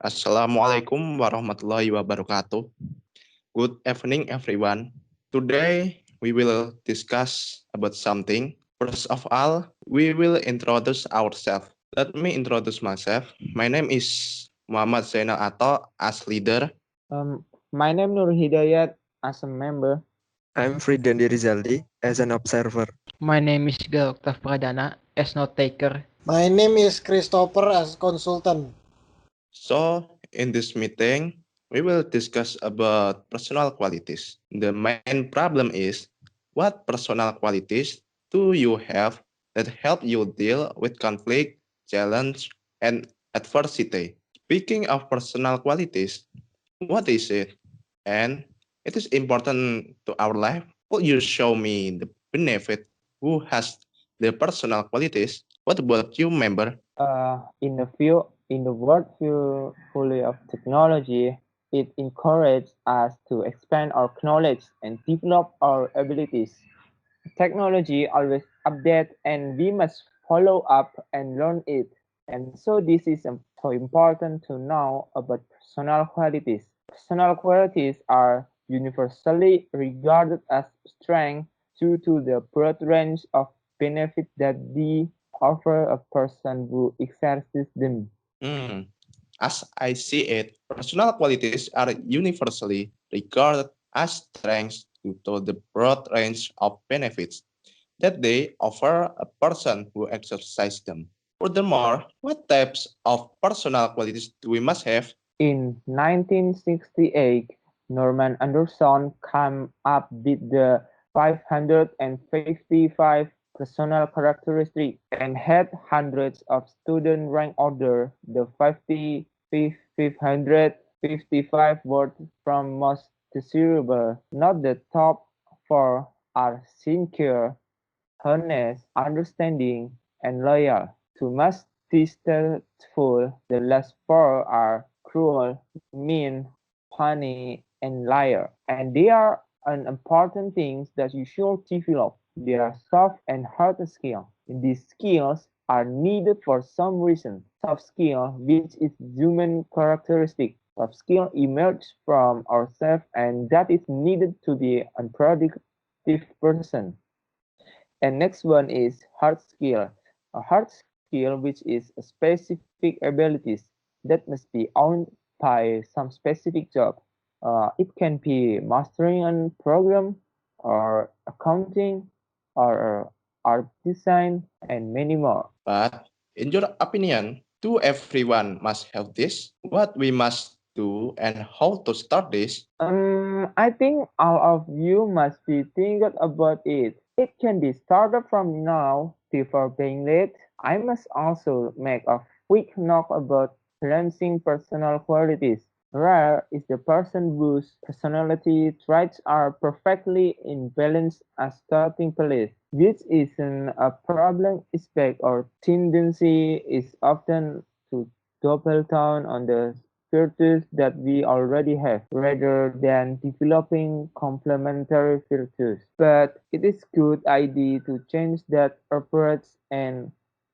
Assalamualaikum warahmatullahi wabarakatuh. Good evening, everyone. Today we will discuss about something. First of all, we will introduce ourselves. Let me introduce myself. My name is Muhammad Zainal Ato as leader. My name Nur Hidayat as a member. I'm Fridan Rizaldi as an observer. My name is Gal Octav Pradana as note taker. My name is Christopher as consultant. So, in this meeting, we will discuss about personal qualities. The main problem is what personal qualities do you have that help you deal with conflict, challenge, and adversity? Speaking of personal qualities, what is it? And it is important to our life. Could you show me the benefit who has the personal qualities? What about you, member? In the world fully of technology, it encourages us to expand our knowledge and develop our abilities. Technology always updates and we must follow up and learn it. And so this is so important to know about personal qualities. Personal qualities are universally regarded as strength due to the broad range of benefits that they offer a person who exercises them. As I see it, personal qualities are universally regarded as strengths due to the broad range of benefits that they offer a person who exercises them. Furthermore, what types of personal qualities do we must have? In 1968, Norman Anderson came up with the 555 personal characteristics and had hundreds of students rank order the 555 words from most desirable. Not the top four are sincere, honest, understanding, and loyal. Too much distasteful, the last four are cruel, mean, funny, and liar. And they are an important things that you should develop. They are soft and hard skills. These skills are needed for some reason. Soft skill, which is human characteristic. Soft skill emerge from ourselves and that is needed to be a productive person. And next one is hard skill. A hard skill which is a specific abilities that must be owned by some specific job. It can be mastering a program or accounting or art design and many more. But in your opinion, do everyone must have this? What we must do and how to start this? I think all of you must be thinking about it. It can be started from now before being late. I must also make a quick note about balancing personal qualities. Rare is the person whose personality traits are perfectly in balance as starting place, which isn't a problem aspect or tendency is often to double down on the virtues that we already have rather than developing complementary virtues. But it is good idea to change that approach and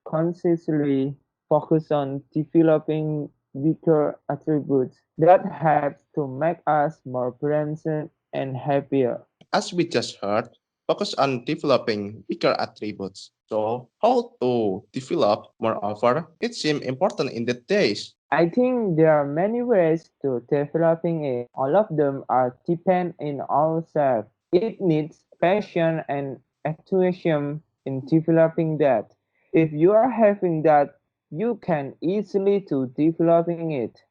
consciously focus on developing weaker attributes that helps to make us more balanced and happier. As we just heard, focus on developing weaker attributes. So, how to develop? Moreover, it seems important in the days. I think there are many ways to developing it. All of them are depend in ourselves. It needs passion and enthusiasm in developing that. If you are having that, you can easily to developing it.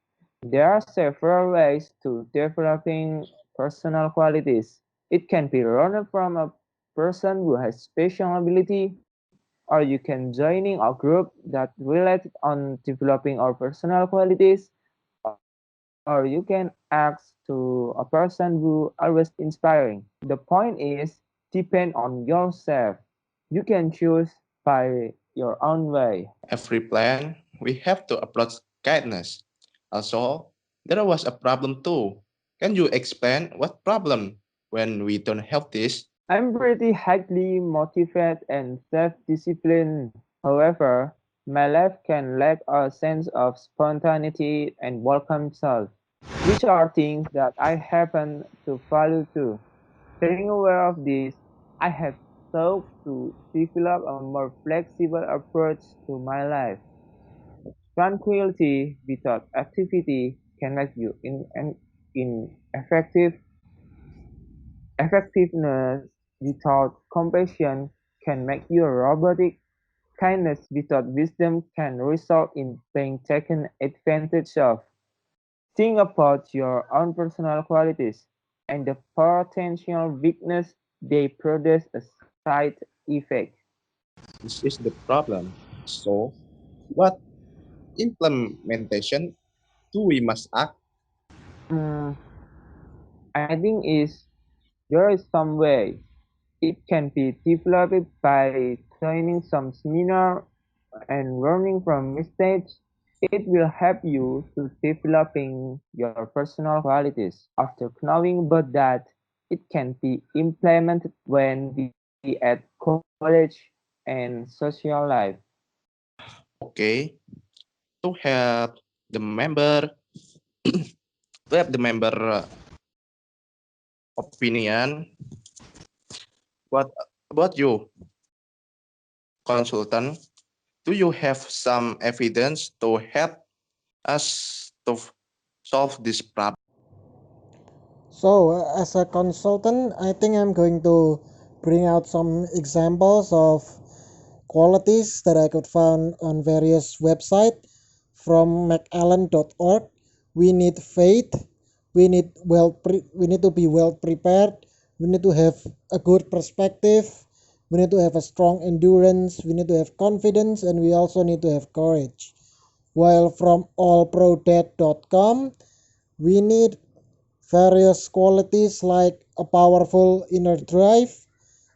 There are several ways to developing personal qualities. It can be learned from a person who has special ability or you can joining a group that relates on developing our personal qualities or you can ask to a person who always inspiring. The point is depend on yourself. You can choose by your own way. Every plan, we have to approach kindness. Also, there was a problem too. Can you explain what problem when we don't have this? I'm pretty highly motivated and self-disciplined. However, My life can lack a sense of spontaneity and welcome self, which are things that I happen to value too. Being aware of this, I have sought to develop a more flexible approach to my life. Tranquility without activity can make you ineffective. Effectiveness without compassion can make you robotic. Kindness without wisdom can result in being taken advantage of. Think about your own personal qualities and the potential weakness they produce a side effect. This is the problem. So, what implementation do we must act? Mm, I think there is some way it can be developed by joining some seminar and learning from mistakes. It will help you to developing your personal qualities. After knowing about that, it can be implemented when we at college and social life. Okay, to help the member, to have the member opinion. What about you, consultant? Do you have some evidence to help us to solve this problem? So, as a consultant, I think I'm going to bring out some examples of qualities that I could find on various websites from macallen.org. We need faith. We need to be well prepared. We need to have a good perspective. We need to have a strong endurance. We need to have confidence, and we also need to have courage. While from allprodead.com, we need various qualities like a powerful inner drive.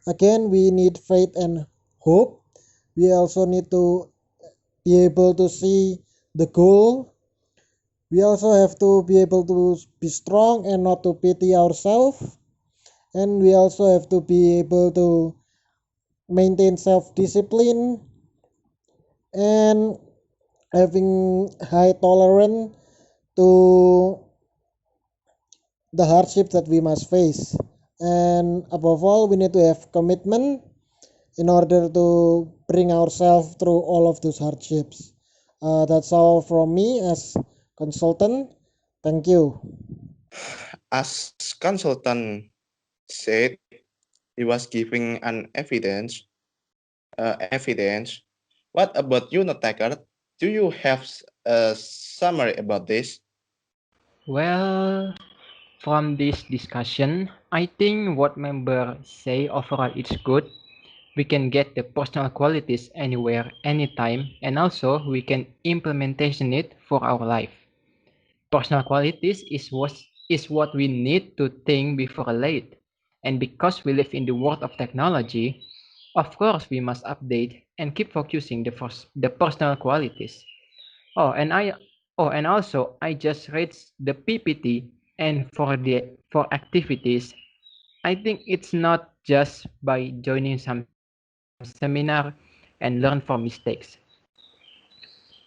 Again, we need faith and hope. We also need to be able to see the goal. We also have to be able to be strong and not to pity ourselves. And we also have to be able to maintain self discipline and having high tolerance to the hardship that we must face. And above all, we need to have commitment in order to bring ourselves through all of those hardships. That's all from me as consultant. Thank you. As consultant said, he was giving an evidence. What about you, Notaker? Do you have a summary about this? Well, from this discussion, I think what members say overall is good. We can get the personal qualities anywhere, anytime, and also we can implementation it for our life. Personal qualities is what we need to think before late. And because we live in the world of technology, of course we must update and keep focusing the personal qualities. Oh, and I and also I just read the PPT, and for activities, I think it's not just by joining some seminar and learn from mistakes.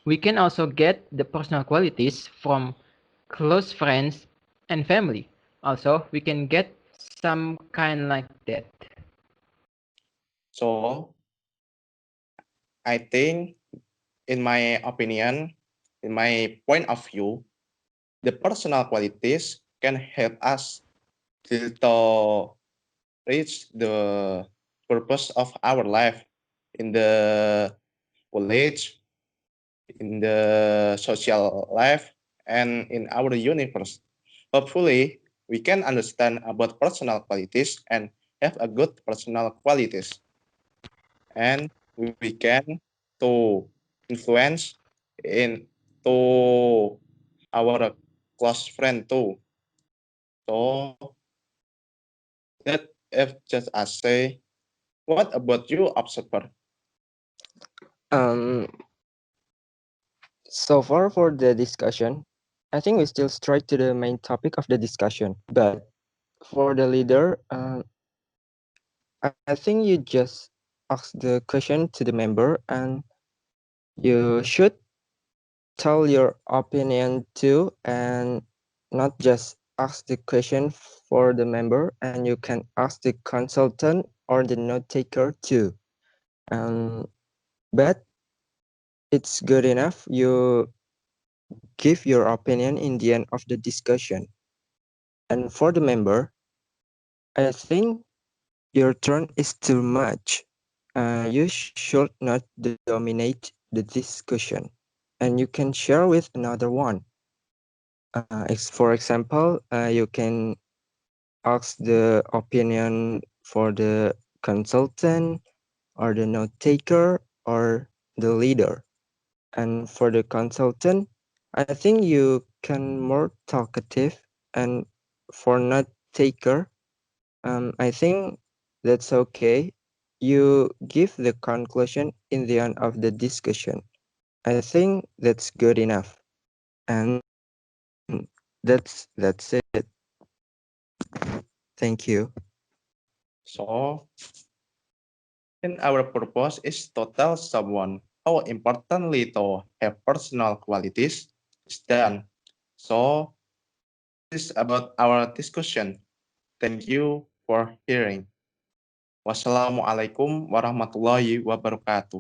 We can also get the personal qualities from close friends and family. Also, we can get some kind like that. So, I think, in my opinion, in my point of view, the personal qualities can help us to reach the purpose of our life in the college, in the social life, and in our universe. Hopefully, we can understand about personal qualities and have a good personal qualities, and we can to influence in to our close friend too. So that if just I say, what about you, observer? Um, so far for the discussion, I think we still straight to the main topic of the discussion. But for the leader, I think you just ask the question to the member, and You should tell your opinion too, and not just ask the question for the member, and you can ask the consultant or the note taker too. But it's good enough you give your opinion in the end of the discussion. And for the member, I think your turn is too much. You should not dominate the discussion, and you can share with another one. For example, you can ask the opinion for the consultant or the note taker or the leader. And for the consultant, I think you can more talkative, and for note taker, I think that's okay. You give the conclusion in the end of the discussion. I think that's good enough. And that's it. Thank you. So, and our purpose is to tell someone how importantly to have personal qualities is done. So, this is about our discussion. Thank you for hearing. Wassalamualaikum warahmatullahi wabarakatuh.